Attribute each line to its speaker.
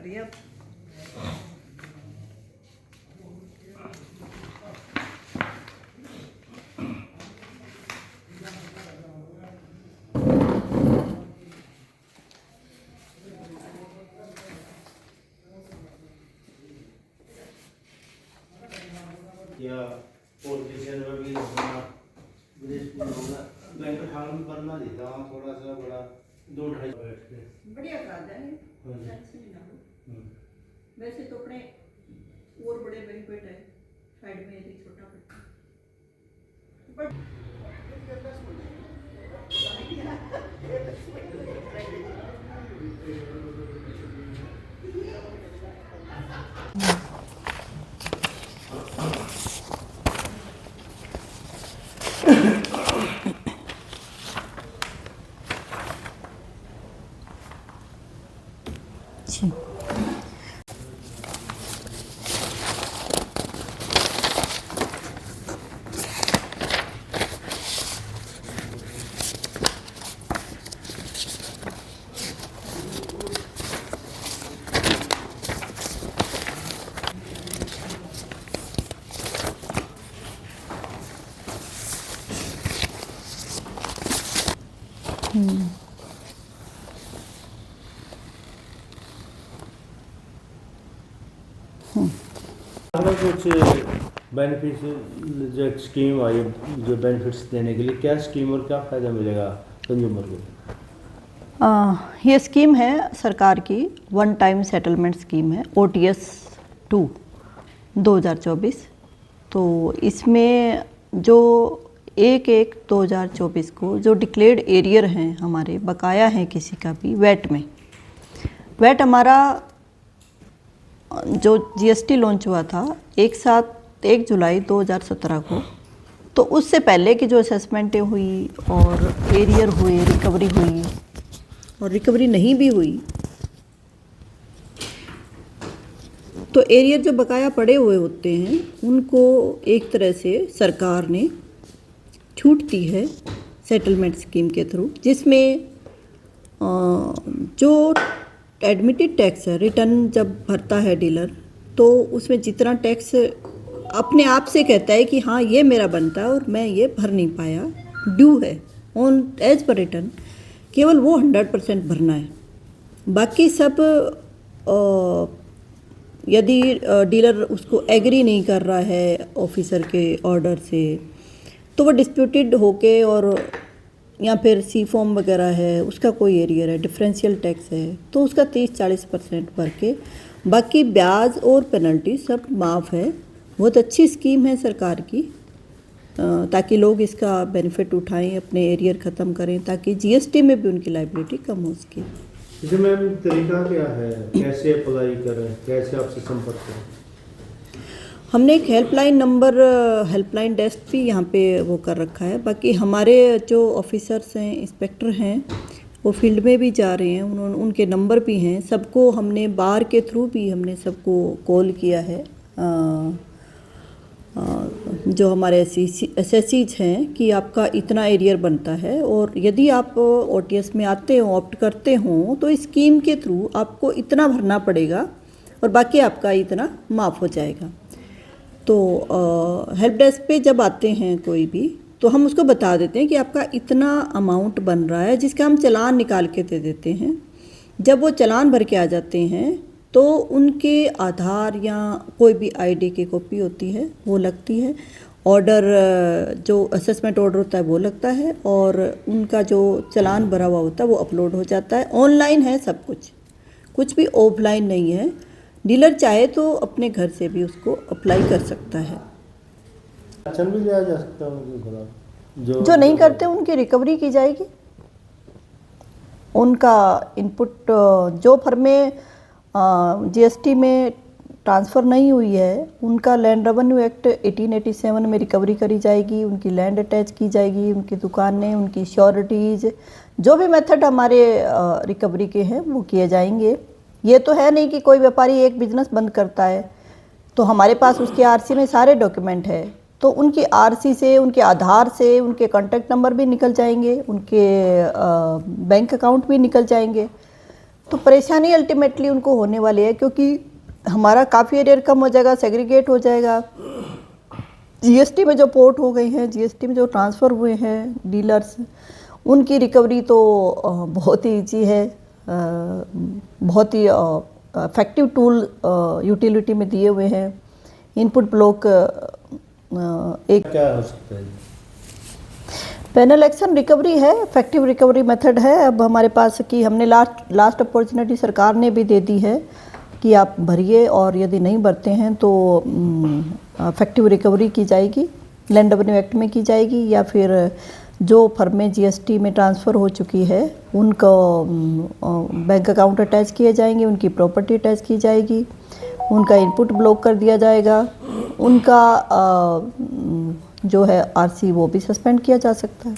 Speaker 1: दिया।
Speaker 2: या पॉलिटिशियन में भी होना विदेश में होना बैंक हाल में करना देता हूँ थोड़ा सा बड़ा 2-2.5 बैठ के
Speaker 1: बढ़िया करा देंगे, टेंशन नहीं ना। वैसे तो अपने और बड़े बेनिफिट है, साइड में एक छोटा बट
Speaker 3: जी
Speaker 2: कुछ बेनिफिट्स जो स्कीम आई जो बेनिफिट्स देने के लिए क्या स्कीम और क्या फ़ायदा मिलेगा कंज्यूमर को?
Speaker 3: ये स्कीम है सरकार की, वन टाइम सेटलमेंट स्कीम है OTS 2 2024। तो इसमें जो 1/1/2024 को जो डिक्लेयर्ड एरियर हैं हमारे, बकाया हैं किसी का भी वैट हमारा जो GST लॉन्च हुआ था 1 जुलाई 2017 को, तो उससे पहले की जो असेसमेंटें हुई और एरियर हुए, रिकवरी हुई और रिकवरी नहीं भी हुई, तो एरियर जो बकाया पड़े हुए होते हैं उनको एक तरह से सरकार ने छूट दी है सेटलमेंट स्कीम के थ्रू, जिसमें जो एडमिटेड टैक्स है, रिटर्न जब भरता है डीलर, तो उसमें जितना टैक्स अपने आप से कहता है कि हाँ ये मेरा बनता है और मैं ये भर नहीं पाया, ड्यू है ऑन एज पर रिटर्न, केवल वो 100% भरना है। बाकी सब यदि डीलर उसको एग्री नहीं कर रहा है ऑफिसर के ऑर्डर से, तो वो डिस्प्यूटेड होके, और या फिर सी फॉर्म वगैरह है, उसका कोई एरियर है, डिफरेंशियल टैक्स है, तो उसका 30-40% भर के बाकी ब्याज और पेनल्टी सब माफ़ है। बहुत अच्छी स्कीम है सरकार की, ताकि लोग इसका बेनिफिट उठाएं, अपने एरियर ख़त्म करें, ताकि GST में भी उनकी लायबिलिटी कम हो सके।
Speaker 2: इसे मैम तरीका क्या है, कैसे अप्लाई करें, कैसे आपसे संपर्क करें?
Speaker 3: हमने एक हेल्पलाइन डेस्क भी यहाँ पे वो कर रखा है। बाकी हमारे जो ऑफिसर्स हैं, इंस्पेक्टर हैं, वो फील्ड में भी जा रहे हैं, उनके नंबर भी हैं। सबको हमने बार के थ्रू भी हमने सबको कॉल किया है, जो हमारे SSCs हैं, कि आपका इतना एरियर बनता है, और यदि आप OTS में आते हो, ऑप्ट करते हो, तो इस स्कीम के थ्रू आपको इतना भरना पड़ेगा और बाकी आपका इतना माफ़ हो जाएगा। तो हेल्प डेस्क पे जब आते हैं कोई भी, तो हम उसको बता देते हैं कि आपका इतना अमाउंट बन रहा है, जिसका हम चालान निकाल के दे देते हैं। जब वो चालान भर के आ जाते हैं, तो उनके आधार या कोई भी ID की कॉपी होती है वो लगती है, ऑर्डर जो असेसमेंट ऑर्डर होता है वो लगता है, और उनका जो चालान भरा हुआ होता है वो अपलोड हो जाता है। ऑनलाइन है सब कुछ भी ऑफलाइन नहीं है। डीलर चाहे तो अपने घर से भी उसको अप्लाई कर सकता है।
Speaker 2: एक्शन भी लिया जा सकता है उनके खिलाफ
Speaker 3: जो नहीं करते उनकी रिकवरी की जाएगी। उनका इनपुट जो फर्में GST में ट्रांसफ़र नहीं हुई है, उनका लैंड रेवेन्यू एक्ट 1887 में रिकवरी करी जाएगी, उनकी लैंड अटैच की जाएगी, उनकी दुकानें, उनकी श्योरिटीज़, जो भी मेथड हमारे रिकवरी के हैं वो किए जाएंगे। ये तो है नहीं कि कोई व्यापारी एक बिजनेस बंद करता है तो हमारे पास उसके RC में सारे डॉक्यूमेंट है, तो उनकी RC से, उनके आधार से उनके कॉन्टैक्ट नंबर भी निकल जाएंगे, उनके बैंक अकाउंट भी निकल जाएंगे। तो परेशानी अल्टीमेटली उनको होने वाली है, क्योंकि हमारा काफ़ी एरियर कम हो जाएगा, सेग्रीगेट हो जाएगा। जीएसटी में जो पोर्ट हो गए हैं, जीएसटी में जो ट्रांसफ़र हुए हैं डीलर्स, उनकी रिकवरी तो बहुत ही ईजी है, बहुत ही इफेक्टिव टूल यूटिलिटी में दिए हुए हैं। इनपुट ब्लॉक एक
Speaker 2: क्या हो सकता है?
Speaker 3: पैनल एक्शन रिकवरी है, इफेक्टिव रिकवरी मेथड है। अब हमारे पास कि हमने लास्ट अपॉर्चुनिटी सरकार ने भी दे दी है कि आप भरिए, और यदि नहीं भरते हैं तो इफेक्टिव रिकवरी की जाएगी, लैंड रेवेन्यू एक्ट में की जाएगी, या फिर जो फर्में जीएसटी में ट्रांसफ़र हो चुकी है उनको बैंक अकाउंट अटैच किए जाएंगे, उनकी प्रॉपर्टी अटैच की जाएगी, उनका इनपुट ब्लॉक कर दिया जाएगा, उनका जो है आरसी वो भी सस्पेंड किया जा सकता है।